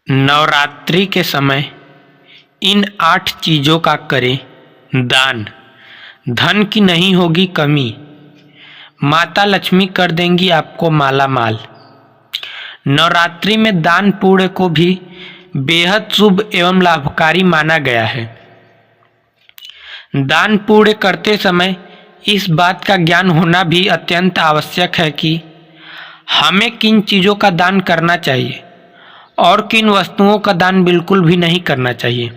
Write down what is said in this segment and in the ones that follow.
नवरात्रि के समय इन 8 चीज़ों का करें दान। धन की नहीं होगी कमी, माता लक्ष्मी कर देंगी आपको माला माल। नवरात्रि में दान पुण्य को भी बेहद शुभ एवं लाभकारी माना गया है। दान पुण्य करते समय इस बात का ज्ञान होना भी अत्यंत आवश्यक है कि हमें किन चीज़ों का दान करना चाहिए और किन वस्तुओं का दान बिल्कुल भी नहीं करना चाहिए।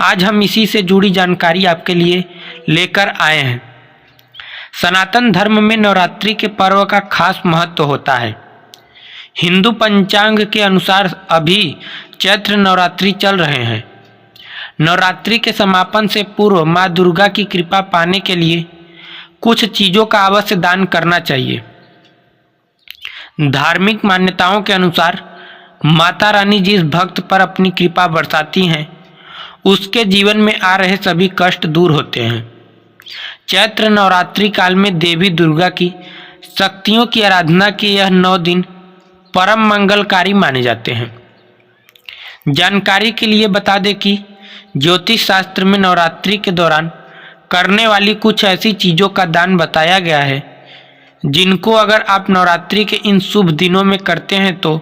आज हम इसी से जुड़ी जानकारी आपके लिए लेकर आए हैं। सनातन धर्म में नवरात्रि के पर्व का खास महत्व होता है। हिंदू पंचांग के अनुसार अभी चैत्र नवरात्रि चल रहे हैं। नवरात्रि के समापन से पूर्व माँ दुर्गा की कृपा पाने के लिए कुछ चीज़ों का अवश्य दान करना चाहिए। धार्मिक मान्यताओं के अनुसार माता रानी जिस भक्त पर अपनी कृपा बरसाती हैं उसके जीवन में आ रहे सभी कष्ट दूर होते हैं। चैत्र नवरात्रि काल में देवी दुर्गा की शक्तियों की आराधना के यह 9 दिन परम मंगलकारी माने जाते हैं। जानकारी के लिए बता दें कि ज्योतिष शास्त्र में नवरात्रि के दौरान करने वाली कुछ ऐसी चीज़ों का दान बताया गया है जिनको अगर आप नवरात्रि के इन शुभ दिनों में करते हैं तो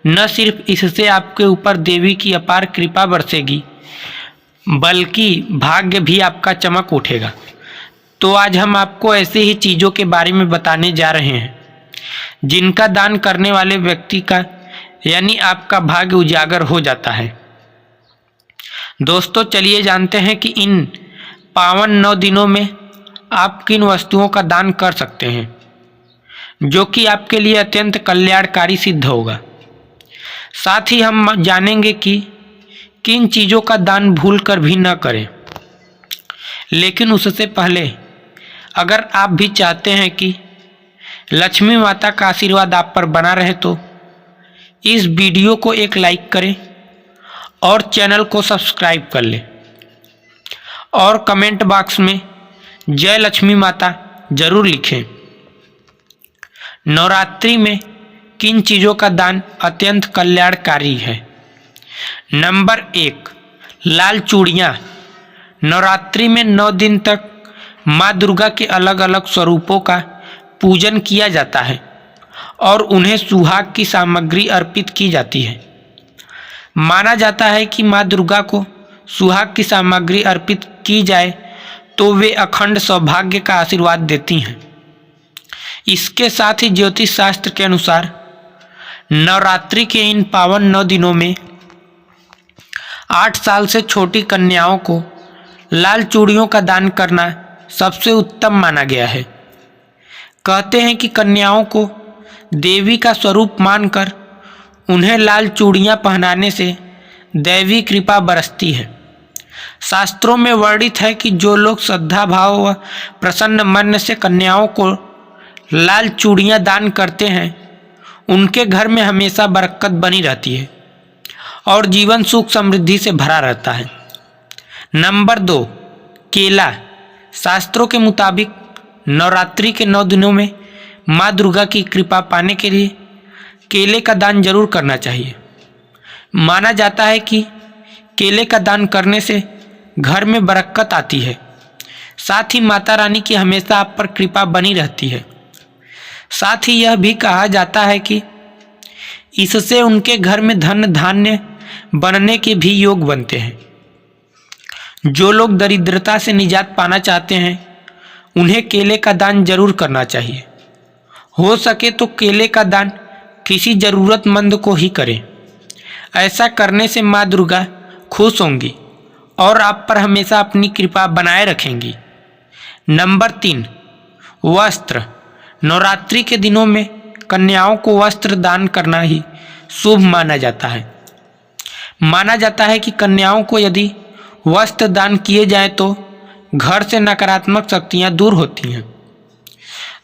न सिर्फ इससे आपके ऊपर देवी की अपार कृपा बरसेगी बल्कि भाग्य भी आपका चमक उठेगा। तो आज हम आपको ऐसे ही चीज़ों के बारे में बताने जा रहे हैं जिनका दान करने वाले व्यक्ति का यानी आपका भाग्य उजागर हो जाता है। दोस्तों चलिए जानते हैं कि इन पावन 9 दिनों में आप किन वस्तुओं का दान कर सकते हैं जो कि आपके लिए अत्यंत कल्याणकारी सिद्ध होगा। साथ ही हम जानेंगे कि किन चीज़ों का दान भूल कर भी न करें। लेकिन उससे पहले अगर आप भी चाहते हैं कि लक्ष्मी माता का आशीर्वाद आप पर बना रहे तो इस वीडियो को एक लाइक करें और चैनल को सब्सक्राइब कर लें और कमेंट बॉक्स में जय लक्ष्मी माता जरूर लिखें। नवरात्रि में किन चीज़ों का दान अत्यंत कल्याणकारी है। नंबर 1, लाल चूड़ियाँ। नवरात्रि में 9 दिन तक माँ दुर्गा के अलग अलग स्वरूपों का पूजन किया जाता है और उन्हें सुहाग की सामग्री अर्पित की जाती है। माना जाता है कि माँ दुर्गा को सुहाग की सामग्री अर्पित की जाए तो वे अखंड सौभाग्य का आशीर्वाद देती हैं। इसके साथ ही ज्योतिष शास्त्र के अनुसार नवरात्रि के इन पावन 9 दिनों में 8 साल से छोटी कन्याओं को लाल चूड़ियों का दान करना सबसे उत्तम माना गया है। कहते हैं कि कन्याओं को देवी का स्वरूप मानकर उन्हें लाल चूड़ियाँ पहनाने से दैवी कृपा बरसती है। शास्त्रों में वर्णित है कि जो लोग श्रद्धा भाव व प्रसन्न मन से कन्याओं को लाल चूड़ियाँ दान करते हैं उनके घर में हमेशा बरकत बनी रहती है और जीवन सुख समृद्धि से भरा रहता है। नंबर 2, केला। शास्त्रों के मुताबिक नवरात्रि के 9 दिनों में माँ दुर्गा की कृपा पाने के लिए केले का दान जरूर करना चाहिए। माना जाता है कि केले का दान करने से घर में बरकत आती है, साथ ही माता रानी की हमेशा आप पर कृपा बनी रहती है। साथ ही यह भी कहा जाता है कि इससे उनके घर में धन धान्य बनने के भी योग बनते हैं। जो लोग दरिद्रता से निजात पाना चाहते हैं उन्हें केले का दान जरूर करना चाहिए। हो सके तो केले का दान किसी ज़रूरतमंद को ही करें। ऐसा करने से माँ दुर्गा खुश होंगी और आप पर हमेशा अपनी कृपा बनाए रखेंगी। नंबर 3, वस्त्र। नवरात्रि के दिनों में कन्याओं को वस्त्र दान करना ही शुभ माना जाता है। माना जाता है कि कन्याओं को यदि वस्त्र दान किए जाए तो घर से नकारात्मक शक्तियाँ दूर होती हैं,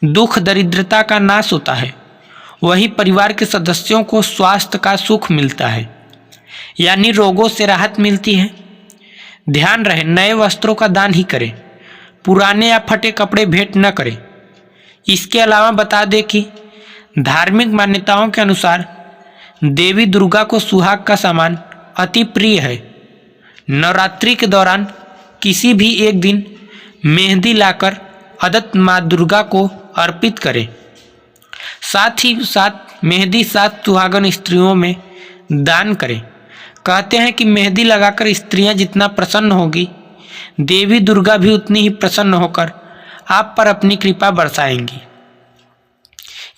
दुख दरिद्रता का नाश होता है, वहीं परिवार के सदस्यों को स्वास्थ्य का सुख मिलता है यानी रोगों से राहत मिलती है। ध्यान रहे नए वस्त्रों का दान ही करें, पुराने या फटे कपड़े भेंट न करें। इसके अलावा बता दें कि धार्मिक मान्यताओं के अनुसार देवी दुर्गा को सुहाग का सामान अति प्रिय है। नवरात्रि के दौरान किसी भी एक दिन मेहंदी लाकर अदत्त माँ दुर्गा को अर्पित करें। साथ ही साथ मेहंदी 7 सुहागन स्त्रियों में दान करें। कहते हैं कि मेहंदी लगाकर स्त्रियां जितना प्रसन्न होगी, देवी दुर्गा भी उतनी ही प्रसन्न होकर आप पर अपनी कृपा बरसाएंगी।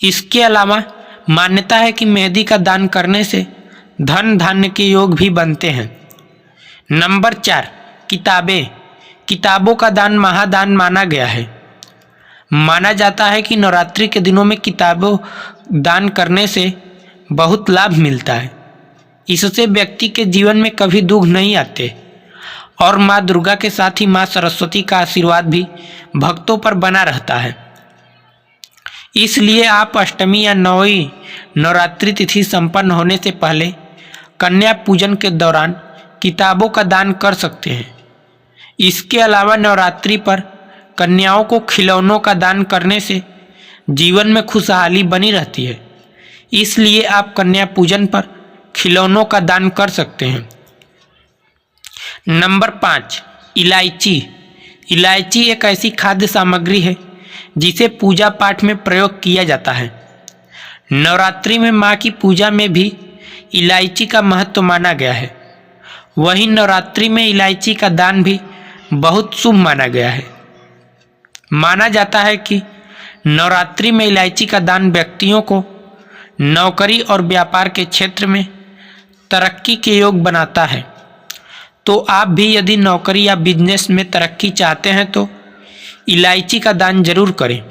इसके अलावा मान्यता है कि मेहंदी का दान करने से धन धान्य के योग भी बनते हैं। नंबर 4, किताबें। किताबों का दान महादान माना गया है। माना जाता है कि नवरात्रि के दिनों में किताबों दान करने से बहुत लाभ मिलता है। इससे व्यक्ति के जीवन में कभी दुख नहीं आते और माँ दुर्गा के साथ ही माँ सरस्वती का आशीर्वाद भी भक्तों पर बना रहता है। इसलिए आप अष्टमी या नौवीं नवरात्रि तिथि संपन्न होने से पहले कन्या पूजन के दौरान किताबों का दान कर सकते हैं। इसके अलावा नवरात्रि पर कन्याओं को खिलौनों का दान करने से जीवन में खुशहाली बनी रहती है। इसलिए आप कन्या पूजन पर खिलौनों का दान कर सकते हैं। नंबर 5, इलायची। इलायची एक ऐसी खाद्य सामग्री है जिसे पूजा पाठ में प्रयोग किया जाता है। नवरात्रि में माँ की पूजा में भी इलायची का महत्व माना गया है। वहीं नवरात्रि में इलायची का दान भी बहुत शुभ माना गया है। माना जाता है कि नवरात्रि में इलायची का दान व्यक्तियों को नौकरी और व्यापार के क्षेत्र में तरक्की के योग बनाता है। तो आप भी यदि नौकरी या बिजनेस में तरक्की चाहते हैं तो इलायची का दान जरूर करें।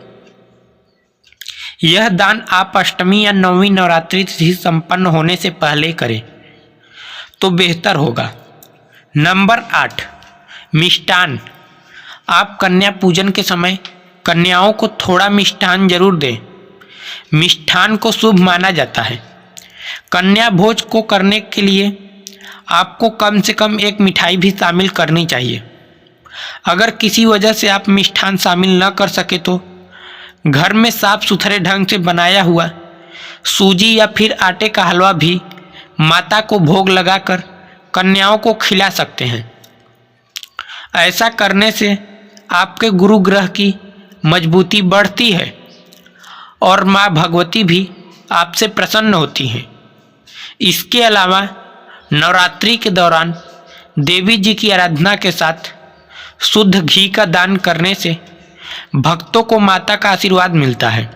यह दान आप अष्टमी या नौवीं नवरात्रि तिथि संपन्न होने से पहले करें तो बेहतर होगा। नंबर 8, मिष्ठान। आप कन्या पूजन के समय कन्याओं को थोड़ा मिष्ठान जरूर दें। मिष्ठान को शुभ माना जाता है। कन्या भोज को करने के लिए आपको कम से कम एक मिठाई भी शामिल करनी चाहिए। अगर किसी वजह से आप मिष्ठान शामिल न कर सके तो घर में साफ सुथरे ढंग से बनाया हुआ सूजी या फिर आटे का हलवा भी माता को भोग लगाकर कन्याओं को खिला सकते हैं। ऐसा करने से आपके गुरु ग्रह की मजबूती बढ़ती है और माँ भगवती भी आपसे प्रसन्न होती हैं। इसके अलावा नवरात्रि के दौरान देवी जी की आराधना के साथ शुद्ध घी का दान करने से भक्तों को माता का आशीर्वाद मिलता है।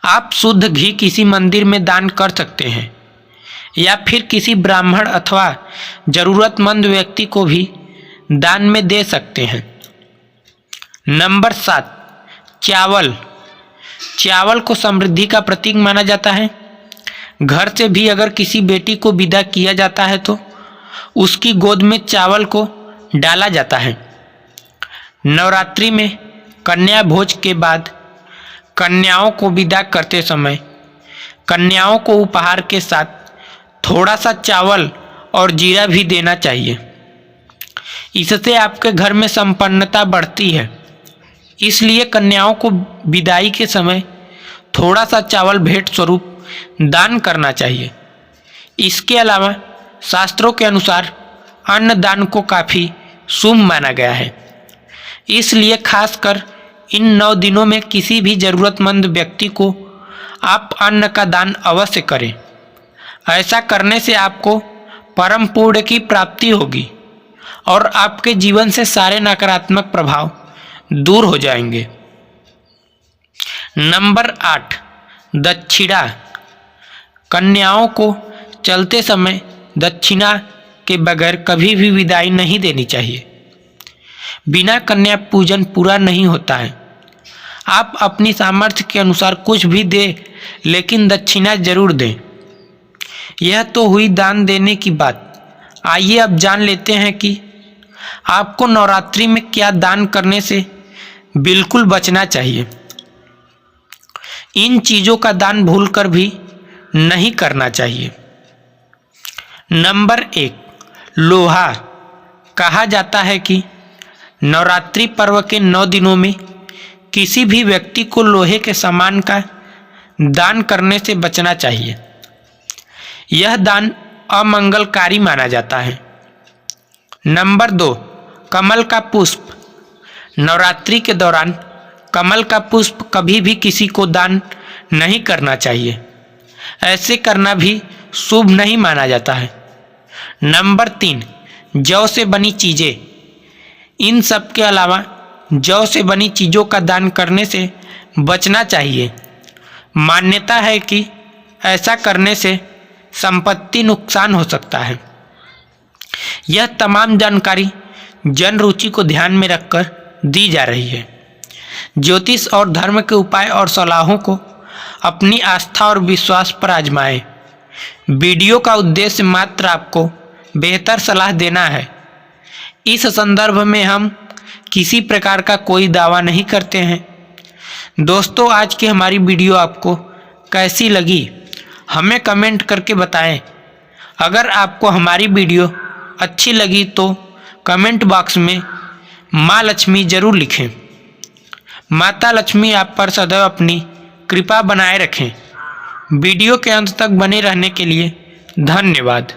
आप शुद्ध घी किसी मंदिर में दान कर सकते हैं या फिर किसी ब्राह्मण अथवा जरूरतमंद व्यक्ति को भी दान में दे सकते हैं। नंबर 7, चावल। चावल को समृद्धि का प्रतीक माना जाता है। घर से भी अगर किसी बेटी को विदा किया जाता है तो उसकी गोद में चावल को डाला जाता है। नवरात्रि में कन्या भोज के बाद कन्याओं को विदा करते समय कन्याओं को उपहार के साथ थोड़ा सा चावल और जीरा भी देना चाहिए। इससे आपके घर में संपन्नता बढ़ती है। इसलिए कन्याओं को विदाई के समय थोड़ा सा चावल भेंट स्वरूप दान करना चाहिए। इसके अलावा शास्त्रों के अनुसार अन्नदान को काफ़ी शुभ माना गया है। इसलिए खासकर इन 9 दिनों में किसी भी ज़रूरतमंद व्यक्ति को आप अन्न का दान अवश्य करें। ऐसा करने से आपको परम पुण्य की प्राप्ति होगी और आपके जीवन से सारे नकारात्मक प्रभाव दूर हो जाएंगे। नंबर 8, दक्षिणा। कन्याओं को चलते समय दक्षिणा के बगैर कभी भी विदाई नहीं देनी चाहिए। बिना कन्या पूजन पूरा नहीं होता है। आप अपनी सामर्थ्य के अनुसार कुछ भी दें, लेकिन दक्षिणा जरूर दें। यह तो हुई दान देने की बात। आइए अब जान लेते हैं कि आपको नवरात्रि में क्या दान करने से बिल्कुल बचना चाहिए। इन चीज़ों का दान भूलकर भी नहीं करना चाहिए। नंबर 1, लोहा। कहा जाता है कि नवरात्रि पर्व के 9 दिनों में किसी भी व्यक्ति को लोहे के सामान का दान करने से बचना चाहिए। यह दान अमंगलकारी माना जाता है। नंबर 2, कमल का पुष्प। नवरात्रि के दौरान कमल का पुष्प कभी भी किसी को दान नहीं करना चाहिए। ऐसे करना भी शुभ नहीं माना जाता है। नंबर 3, जौ से बनी चीज़ें। इन सब के अलावा जौ से बनी चीज़ों का दान करने से बचना चाहिए। मान्यता है कि ऐसा करने से संपत्ति नुकसान हो सकता है। यह तमाम जानकारी जन रुचि को ध्यान में रखकर दी जा रही है। ज्योतिष और धर्म के उपाय और सलाहों को अपनी आस्था और विश्वास पर आजमाएं। वीडियो का उद्देश्य मात्र आपको बेहतर सलाह देना है। इस संदर्भ में हम किसी प्रकार का कोई दावा नहीं करते हैं। दोस्तों, आज की हमारी वीडियो आपको कैसी लगी हमें कमेंट करके बताएं। अगर आपको हमारी वीडियो अच्छी लगी तो कमेंट बॉक्स में माँ लक्ष्मी जरूर लिखें। माता लक्ष्मी आप पर सदैव अपनी कृपा बनाए रखें। वीडियो के अंत तक बने रहने के लिए धन्यवाद।